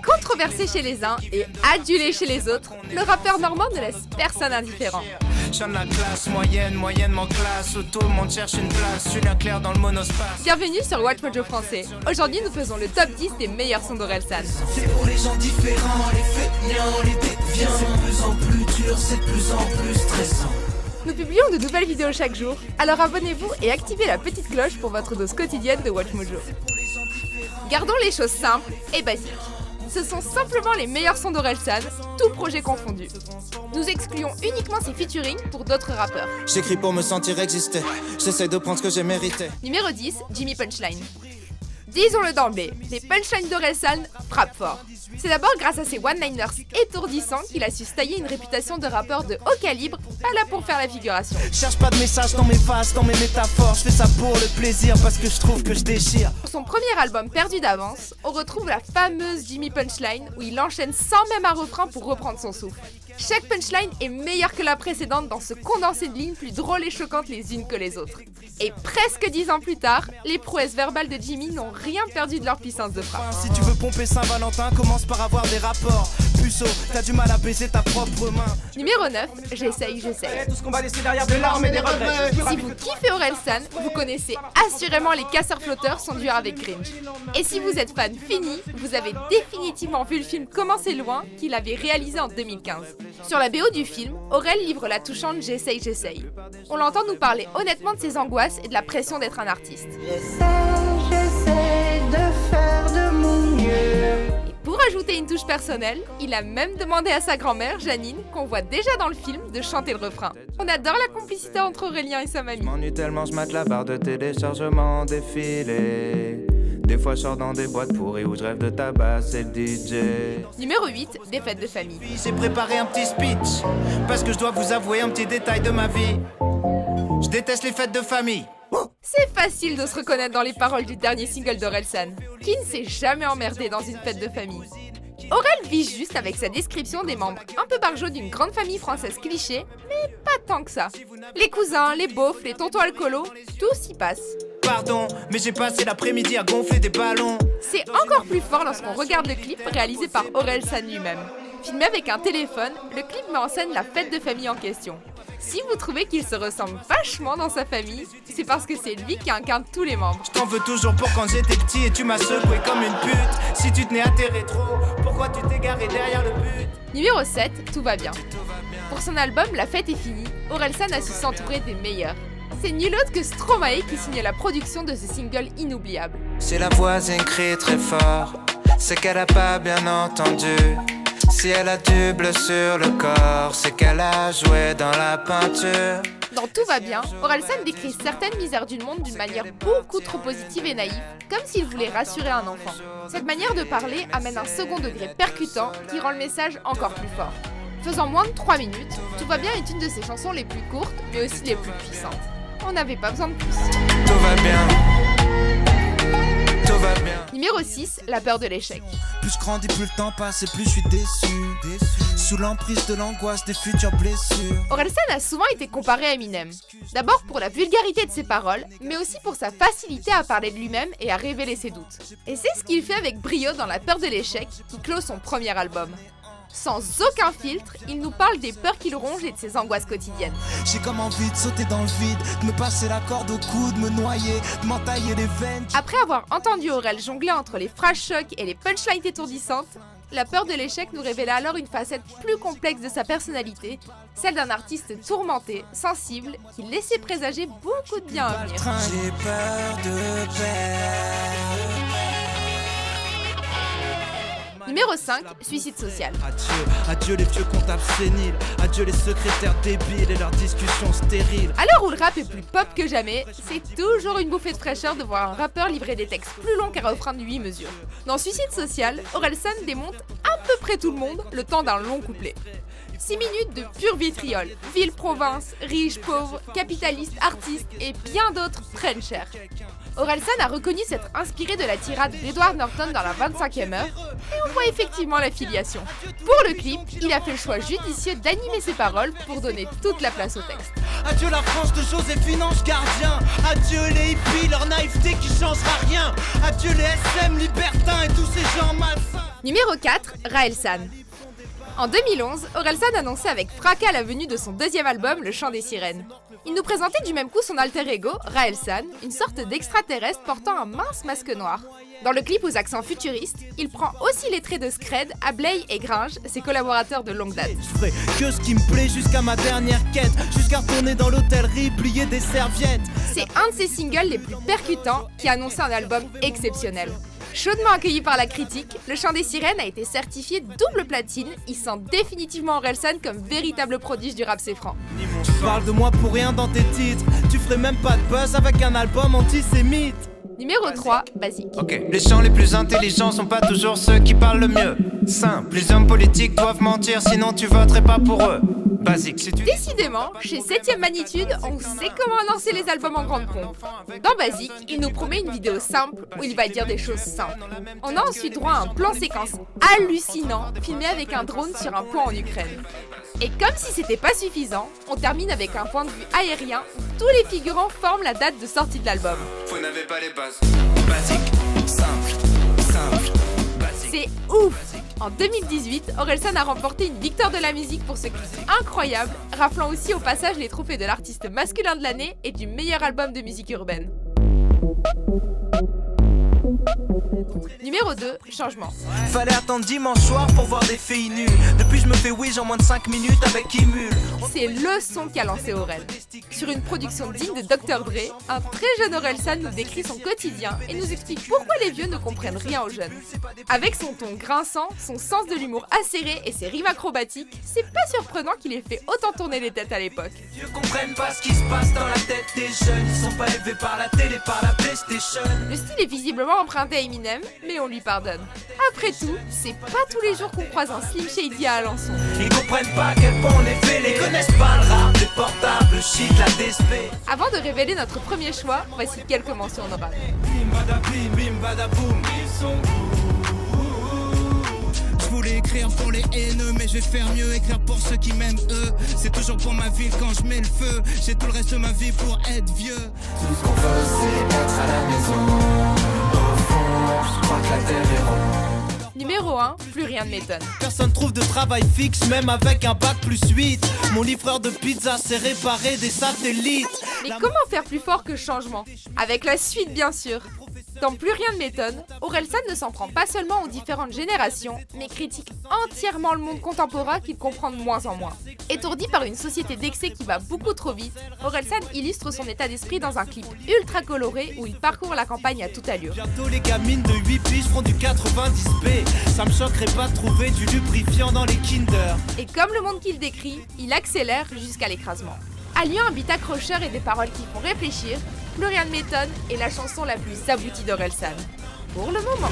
Controversé chez les uns et adulé chez les autres, le rappeur normand ne laisse personne indifférent. J'en la classe moyennement classe, où tout le monde cherche une place, Julien Clerc dans le monospace. Bienvenue sur Watch Mojo français. Aujourd'hui, nous faisons le top 10 des meilleurs sons d'Orelsan. C'est pour les gens différents, les feignants, les déviants. C'est de plus en plus dur, c'est de plus en plus stressant. Nous publions de nouvelles vidéos chaque jour, alors abonnez-vous et activez la petite cloche pour votre dose quotidienne de Watch Mojo. Gardons les choses simples et basiques. Ce sont simplement les meilleurs sons d'Orelsan, tout projet confondu. Nous excluons uniquement ses featuring pour d'autres rappeurs. J'écris pour me sentir exister, j'essaie de prendre ce que j'ai mérité. Numéro 10, Jimmy Punchline. Disons-le d'emblée, les punchlines d'Orelsan frappent fort. C'est d'abord grâce à ses one-liners étourdissants qu'il a su se tailler une réputation de rappeur de haut calibre, pas là pour faire la figuration. Cherche pas de message dans mes phases, dans mes métaphores, je fais ça pour le plaisir parce que je trouve que je déchire. Pour son premier album Perdu d'avance, on retrouve la fameuse Jimmy Punchline où il enchaîne sans même un refrain pour reprendre son souffle. Chaque punchline est meilleure que la précédente dans ce condensé de lignes plus drôles et choquantes les unes que les autres. Et presque 10 ans plus tard, les prouesses verbales de Jimmy n'ont rien perdu de leur puissance de frappe. Si tu veux pomper Saint-Valentin, commence par avoir des rapports. Puceau, t'as du mal à baiser ta propre main. Numéro 9, J'essaye. Tout ce qu'on va laisser derrière des larmes et des regrets. Si vous kiffez Orelsan, vous connaissez assurément les casseurs flotteurs sont durs avec Cringe. Et si vous êtes fan fini, vous avez définitivement vu le film Comment c'est loin qu'il avait réalisé en 2015. Sur la BO du film, Aurel livre la touchante J'essaye. On l'entend nous parler honnêtement de ses angoisses et de la pression d'être un artiste. J'essaie de faire de mon mieux. Et pour ajouter une touche personnelle, il a même demandé à sa grand-mère, Janine, qu'on voit déjà dans le film, de chanter le refrain. On adore la complicité entre Aurélien et sa mamie. Je m'ennuie tellement, je mate la barre de téléchargement défilé. Des fois je sors dans des boîtes pourries où je rêve de tabac, c'est le DJ. Numéro 8, des fêtes de famille. J'ai préparé un petit speech, parce que je dois vous avouer un petit détail de ma vie. Je déteste les fêtes de famille. C'est facile de se reconnaître dans les paroles du dernier single d'Orelsan. Qui ne s'est jamais emmerdé dans une fête de famille? Aurel vit juste avec sa description des membres un peu barjots d'une grande famille française cliché, mais pas tant que ça. Les cousins, les beaufs, les tontons alcoolos, tout y passe. Pardon, mais j'ai passé l'après-midi à gonfler des ballons. C'est encore plus fort lorsqu'on regarde le clip réalisé par Orelsan lui-même. Filmé avec un téléphone, le clip met en scène la fête de famille en question. Si vous trouvez qu'il se ressemble vachement dans sa famille, c'est parce que c'est lui qui incarne tous les membres. Je t'en veux toujours pour quand j'étais petit et tu m'as secoué comme une pute. Si tu tenais à tes rétros, pourquoi tu t'es garé derrière le but? Numéro 7, Tout va bien. Pour son album La fête est finie, Orelsan a su s'entourer des meilleurs. C'est nul autre que Stromae qui signe la production de ce single inoubliable. Si la voisine crie très fort, c'est qu'elle a pas bien entendu. Si elle a du bleu sur le corps, c'est qu'elle a joué dans la peinture. Dans Tout va bien, Orelsan décrit certaines misères du monde d'une manière beaucoup trop positive et naïve, comme s'il voulait rassurer un enfant. Cette manière de parler amène un second degré percutant qui rend le message encore plus fort. Faisant moins de 3 minutes, Tout va bien est une de ses chansons les plus courtes, mais aussi les plus puissantes. On n'avait pas besoin de plus. Tout va bien. Tout va bien. Numéro 6, La peur de l'échec. Plus je grandis, plus le temps passe et plus je suis déçu. Sous l'emprise de l'angoisse des futures blessures. Orelsan a souvent été comparé à Eminem. D'abord pour la vulgarité de ses paroles, mais aussi pour sa facilité à parler de lui-même et à révéler ses doutes. Et c'est ce qu'il fait avec brio dans La peur de l'échec, qui clôt son premier album. Sans aucun filtre, il nous parle des peurs qu'il ronge et de ses angoisses quotidiennes. J'ai comme envie de sauter dans le vide, de me passer la corde au cou, de me noyer, de m'entailler les veines. Après avoir entendu Aurel jongler entre les phrases chocs et les punchlines étourdissantes, La peur de l'échec nous révèle alors une facette plus complexe de sa personnalité, celle d'un artiste tourmenté, sensible, qui laissait présager beaucoup de bien à venir. J'ai peur de perdre. Numéro 5, Suicide social. Adieu les vieux comptables séniles, adieu les secrétaires débiles et leurs discussions stériles. À l'heure où le rap est plus pop que jamais, c'est toujours une bouffée de fraîcheur de voir un rappeur livrer des textes plus longs qu'un refrain de 8 mesures. Dans Suicide social, Orelsan démonte à peu près tout le monde le temps d'un long couplet. 6 minutes de pur vitriol, ville, province, riche, pauvre, capitaliste, artiste et bien d'autres prennent cher. Orelsan a reconnu s'être inspiré de la tirade d'Edward Norton dans la 25e heure, et on voit effectivement la filiation. Pour le clip, il a fait le choix judicieux d'animer ses paroles pour donner toute la place au texte. Adieu la France de Joséphine Ange Gardien. Adieu les hippies, leur naïveté qui changera rien. Adieu les SM libertins et tous ces gens malsains. Numéro 4, Raelsan. En 2011, Orelsan annonçait avec fracas la venue de son deuxième album, Le Chant des Sirènes. Il nous présentait du même coup son alter ego, Raelsan, une sorte d'extraterrestre portant un mince masque noir. Dans le clip aux accents futuristes, il prend aussi les traits de Scred, Ablay et Gringe, ses collaborateurs de longue date. Je ferai que ce qui me plaît jusqu'à ma dernière quête, jusqu'à retourner dans l'hôtellerie, plier des serviettes. C'est un de ses singles les plus percutants qui annonçait un album exceptionnel. Chaudement accueilli par la critique, Le Chant des Sirènes a été certifié double platine, hissant définitivement Orelsan comme véritable prodige du rap séfran. Tu parles de moi pour rien dans tes titres, tu ferais même pas de buzz avec un album antisémite. Numéro 3, Basique. Ok, les gens les plus intelligents sont pas toujours ceux qui parlent le mieux. Simple, les hommes politiques doivent mentir, sinon tu voterais pas pour eux. Basique, si tu... Décidément, chez 7ème Magnitude, on sait comment annoncer les albums en grande pompe. Dans Basique, il nous promet une vidéo simple où il va dire des choses simples. On a ensuite droit à un plan séquence hallucinant, filmé avec un drone sur un pont en Ukraine. Et comme si c'était pas suffisant, on termine avec un point de vue aérien où tous les figurants forment la date de sortie de l'album. Vous n'avez pas les bases. Basique, simple, simple. C'est ouf! En 2018, Orelsan a remporté une victoire de la musique pour ce clip incroyable, raflant aussi au passage les trophées de l'artiste masculin de l'année et du meilleur album de musique urbaine. Numéro 2, Changement. Fallait attendre dimanche soir pour voir des filles nues. Depuis je me fais Wish en moins de 5 minutes avec Imul. C'est le son qui a lancé Aurel. Sur une production digne de Dr Dre, un très jeune Orelsan nous décrit son quotidien et nous explique pourquoi les vieux ne comprennent rien aux jeunes. Avec son ton grinçant, son sens de l'humour acéré et ses rimes acrobatiques, c'est pas surprenant qu'il ait fait autant tourner les têtes à l'époque. Les vieux comprennent pas ce qui se passe dans la tête des jeunes. Ils sont pas élevés par la télé, par la PlayStation. Le style est visiblement emprunté à Eminem, mais on lui pardonne. Après tout, c'est pas tous les jours qu'on croise un Slim Shady à Alençon. Ils comprennent pas à quel point on est fêlés. Ils connaissent pas le rap, les portables, le shit, la DSP. Avant de révéler notre premier choix, voici quelques mentions honorables. Bim bada bim, bim bada boum. Ils sont Je voulais écrire pour les haineux, mais je vais faire mieux, écrire pour ceux qui m'aiment eux. C'est toujours pour ma ville quand je mets le feu. J'ai tout le reste de ma vie pour être vieux. Tout ce qu'on veut c'est être à la maison. Au fond, je crois que la terre est ronde. Numéro 1, plus rien ne m'étonne. Personne trouve de travail fixe, même avec un bac plus 8. Mon livreur de pizza sait réparer des satellites. Mais comment faire plus fort que Changement? Avec la suite bien sûr. Dans Plus rien ne m'étonne, Orelsan ne s'en prend pas seulement aux différentes générations, mais critique entièrement le monde contemporain qu'il comprend de moins en moins. Étourdi par une société d'excès qui va beaucoup trop vite, Orelsan illustre son état d'esprit dans un clip ultra coloré où il parcourt la campagne à toute allure. Bientôt les gamines de 8 piges feront du 90B. Ça me choquerait pas de trouver du lubrifiant dans les Kinder. Et comme le monde qu'il décrit, il accélère jusqu'à l'écrasement. Alliant un beat accrocheur et des paroles qui font réfléchir, Plus rien ne m'étonne est la chanson la plus aboutie d'Orelsan. Pour le moment.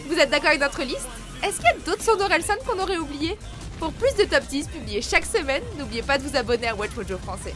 Vous êtes d'accord avec notre liste? Est-ce qu'il y a d'autres sons d'Orelsan qu'on aurait oubliés? Pour plus de top 10 publiés chaque semaine, n'oubliez pas de vous abonner à Watch Mojo Français.